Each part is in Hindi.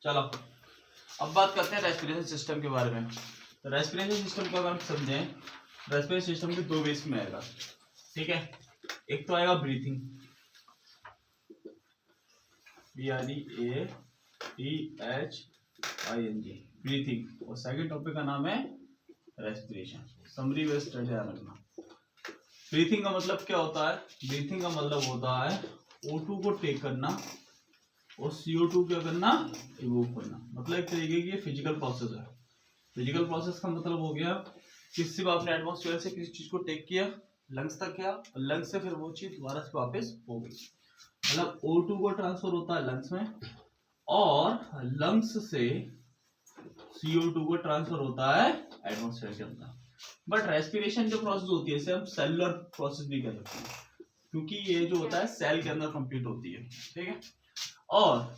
चलो अब बात करते हैं रेस्पिरेशन सिस्टम के बारे में। तो रेस्पिरेशन सिस्टम को अगर हम समझें, रेस्पिरेशन सिस्टम के दो बेस में आएगा, ठीक है। एक तो आएगा ब्रीथिंग, BREATHING, ब्रीथिंग, और सेकंड टॉपिक का नाम है रेस्पिरेशन। समरी बेस्ड स्टडी रखना। ब्रीथिंग का मतलब क्या होता है? ब्रीथिंग का मतलब होता है O2 को टेक करना और CO2 क्या करना, रिमूव करना। मतलब एक तरीके की फिजिकल प्रोसेस है। फिजिकल प्रोसेस का मतलब हो गया कि सिर्फ आपने एटमॉस्फेयर से किसी चीज को टेक किया, लंग्स तक गया, और लंग्स से फिर वो चीज दोबारा से वापस हो गई। मतलब O2 को ट्रांसफर होता है लंग्स में, और लंग्स से CO2 को ट्रांसफर होता है एटमॉस्फेयर के अंदर। बट रेस्पिरेशन जो प्रोसेस होती है इसे हम सेलुलर प्रोसेस भी कह सकते हैं, क्योंकि ये जो होता है सेल के अंदर कंप्लीट होती है, ठीक है। और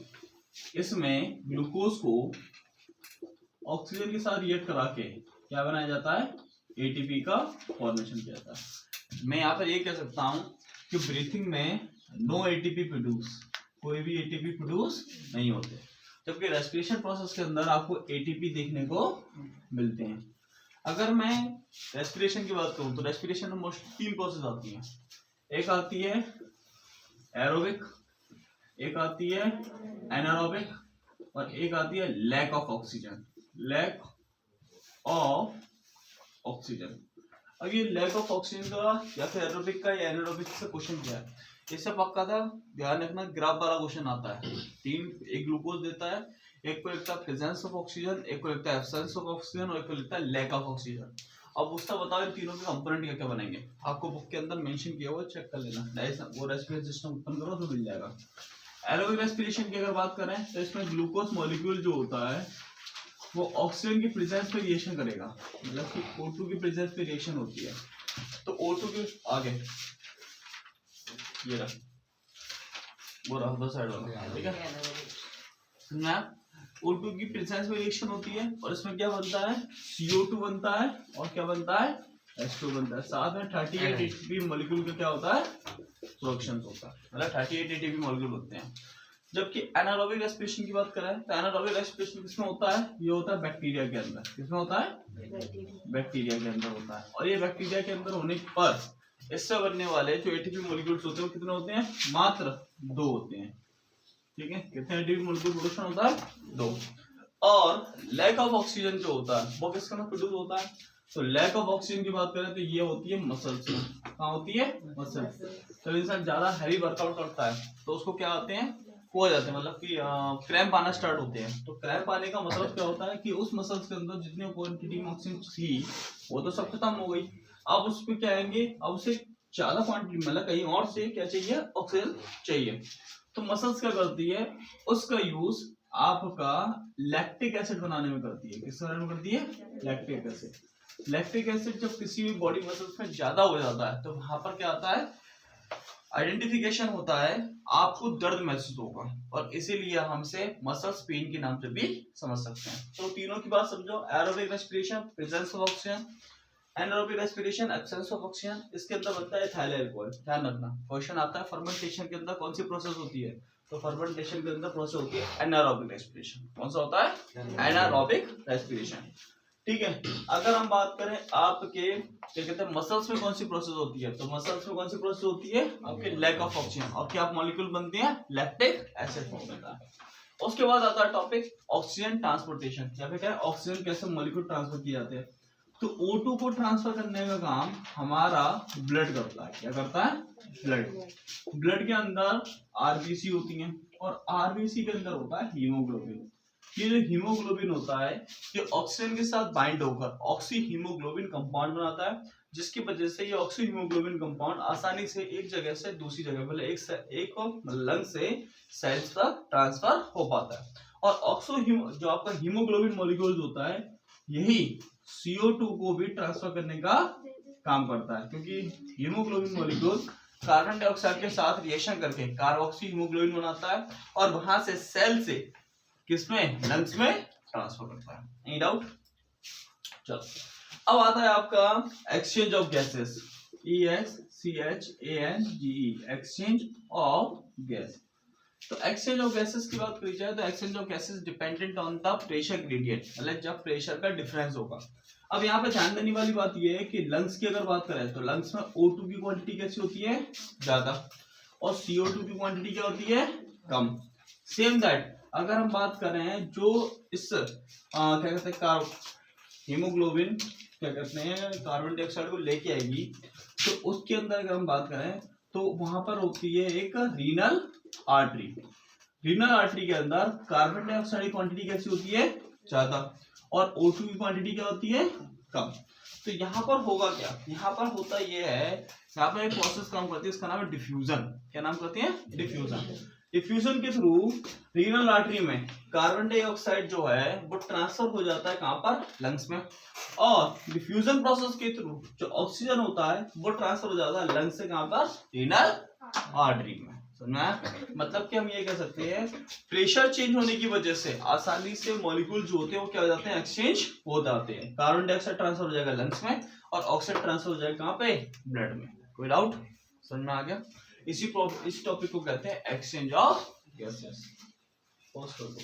इसमें ग्लूकोज को ऑक्सीजन के साथ रिएक्ट करा के क्या बनाया जाता है, एटीपी का फॉर्मेशन किया जाता है। मैं यहाँ पर ये कह सकता हूँ कि ब्रीथिंग में नो एटीपी प्रोड्यूस, कोई भी एटीपी प्रोड्यूस नहीं होते, जबकि रेस्पिरेशन प्रोसेस के अंदर आपको एटीपी देखने को मिलते हैं। अगर मैं रेस्पिरेशन की बात करूं तो रेस्पिरेशन में मोस्टली 3 प्रोसेस आती हैं। एक आती है एरोबिक, एक आती है एनारोबिक, और एक आती है lack of oxygen. Lack of oxygen. अब ये लैक ऑफ ऑक्सीजन का या फिर एरोबिक का या एनारोबिक से क्वेश्चन क्या है, इससे पक्का था ध्यान रखना, ग्राफ वाला क्वेश्चन आता है। एक ग्लूकोज देता है, एक को लिखता है प्रेजेंस ऑफ ऑक्सीजन, एक को लिखता है एब्सेंस ऑफ ऑक्सीजन, और एक को लिखता है लैक ऑफ ऑक्सीजन। अब उसका बताओ इन तीनों के कंपोनेंट क्या क्या बनेंगे, आपको बुक के अंदर मेंशन किया हुआ, चेक कर लेना। वो रेस्पिरेशन सिस्टम ओपन करो तो मिल जाएगा। एरोबिक रेस्पिरेशन की अगर बात करें तो इसमें ग्लूकोज मॉलिक्यूल जो होता है वो ऑक्सीजन की प्रेजेंस पे रिएक्शन करेगा, मतलब कि O2 की प्रेजेंस पे रिएक्शन होती है। तो O2 के आगे ये रहा, वो रहा दो साइड वाला, ठीक है ना। O2 की प्रेजेंस में रिएक्शन होती है और इसमें क्या बनता है, CO2 बनता है, और क्या बनता है, H2 बनता है। साथ में 38 ATP मॉलिक्यूल का क्या होता है, प्रोडक्शन होता है, मतलब 38 ATP मॉलिक्यूल होते हैं। जबकि एनारोबिक रेस्पिरेशन की बात करें तो एनारोबिक रेस्पिरेशन किसमें होता है, ये होता है बैक्टीरिया के अंदर। किसमें होता है, बैक्टीरिया के अंदर होता है। और ये बैक्टीरिया के अंदर होने पर इससे बनने वाले जो एटीपी मॉलिक्यूल्स होते हैं वो कितने होते हैं, मात्र 2 होते हैं, ठीक है। कितने एटीपी मॉलिक्यूल प्रोडक्शन होता है, 2। और लैक ऑफ ऑक्सीजन जो होता है वो किसके अंदर प्रोड्यूस होता है, तो लैक ऑफ ऑक्सीजन की बात करें तो ये होती है मसल्स में। कहाँ होती है, मसल्स। तो इंसान ज्यादा हैवी वर्कआउट करता है तो उसको क्या आते हैं, हो जाते हैं, मतलब कि क्रैम्प आना स्टार्ट होते हैं। तो क्रैम्प आने का मतलब क्या होता है कि उस मसल्स के अंदर जितने क्वांटिटी में ऑक्सीजन थी वो तो सब खत्म हो गई। अब उस पे क्या आएंगे, अब उसे ज्यादा क्वांटिटी मतलब कहीं और से क्या चाहिए, ऑक्सीजन चाहिए। तो मसल्स क्या करती है, उसका यूज आपका लैक्टिक एसिड बनाने में करती है। किस बनाने में करती है, लैक्टिक एसिड। लैक्टिक एसिड जब किसी भी बॉडी मसल्स में ज्यादा हो जाता है तो वहां पर क्या आता है, आइडेंटिफिकेशन होता है, आपको दर्द महसूस होगा, और इसीलिए हमसे मसल्स पेन के नाम से भी समझ सकते हैं। तो तीनों की बात समझो, aerobic respiration presence of oxygen, anaerobic respiration absence of oxygen. इसके अंदर बनता है इथाइल अल्कोहल। ध्यान रखना क्वेश्चन आता है फर्मेंटेशन के अंदर कौन सी प्रोसेस होती है, तो फर्मेंटेशन के अंदर प्रोसेस होती है एनारोबिक रेस्पिरेशन। कौन सा होता है, एनारोबिक रेस्पिरेशन, ठीक है। अगर हम बात करें आपके क्या कहते हैं मसल्स में कौन सी प्रोसेस होती है, तो मसल्स में कौन सी प्रोसेस होती है, आपके लैक ऑफ ऑक्सीजन, और क्या मॉलिक्यूल बनते हैं, लैक्टिक एसिड फॉर्म होता है। उसके बाद आता है टॉपिक ऑक्सीजन ट्रांसपोर्टेशन, या फिर क्या है, ऑक्सीजन कैसे मॉलिक्यूल ट्रांसफर किए जाते हैं। तो O2 को ट्रांसफर करने का काम हमारा ब्लड करता है। क्या करता है, ब्लड। ब्लड के अंदर आरबीसी होती हैं, और आरबीसी के अंदर होता है हीमोग्लोबिन। ये जो हीमोग्लोबिन होता है ये ऑक्सीजन के साथ बाइंड होकर ऑक्सी हीमोग्लोबिन कंपाउंड बनाता है, जिसकी वजह से ये ऑक्सी हीमोग्लोबिन कंपाउंड आसानी से एक जगह से दूसरी जगह, मतलब एक लंग से सेल्स तक ट्रांसफर हो पाता है। और जो आपका हीमोग्लोबिन मॉलिक्यूल होता है यही CO2 को भी ट्रांसफर करने का काम करता है, क्योंकि हीमोग्लोबिन मॉलिक्यूल कार्बन डाइऑक्साइड के साथ रिएक्शन करके कार्बोक्सी हीमोग्लोबिन बनाता है, और वहां से सेल से किसमें, लंग्स में ट्रांसफर करता है। एनी डाउट, चलो अब आता है आपका exchange of gases, EXCHANGE, exchange of gas. तो एक्सचेंज ऑफ गैसेस की बात करी जाए तो exchange of gases dependent on the pressure gradient, मतलब जब प्रेशर का डिफरेंस होगा। अब यहाँ पे ध्यान देने वाली बात यह है कि लंग्स की अगर बात करें तो लंग्स में O2 की क्वांटिटी कैसी होती है, ज्यादा, और CO2 की क्वांटिटी क्या होती है, कम। सेम दैट अगर हम बात करें जो इस क्या कहते हैं हीमोग्लोबिन क्या कहते हैं कार्बन डाइऑक्साइड को लेके आएगी, तो उसके अंदर अगर हम बात करें तो वहां पर होती है एक रीनल आर्टरी। रीनल आर्टरी के अंदर कार्बन डाइऑक्साइड की क्वांटिटी कैसी होती है, ज्यादा, और O2 की क्वांटिटी क्या होती है, कम। तो यहाँ पर होगा क्या, यहाँ पर होता ये है, यहाँ पर एक प्रोसेस काम करती है, इसका नाम है डिफ्यूजन। क्या नाम करती है, डिफ्यूजन। डिफ्यूजन के थ्रू रीनल आर्टरी में कार्बन डाइऑक्साइड जो है वो ट्रांसफर हो जाता है कहाँ पर, लंग्स में, और डिफ्यूजन प्रोसेस के थ्रू जो ऑक्सीजन होता है वो ट्रांसफर हो जाता है लंग्स से कहाँ पर, रीनल आर्टरी में। समझना है, मतलब कि हम ये कह सकते हैं प्रेशर चेंज होने की वजह से आसानी से मॉलिक्यूल जो होते हैं वो क्या हो जाते हैं, एक्सचेंज हो जाते हैं। कार्बन डाइऑक्साइड ट्रांसफर हो जाएगा लंग्स में और ऑक्सीजन ट्रांसफर हो जाएगा कहाँ पे, ब्लड में। कोई डाउट, समझ में आ गया। इस टॉपिक को कहते हैं एक्सचेंज ऑफ गैसेस। पॉज कर दो।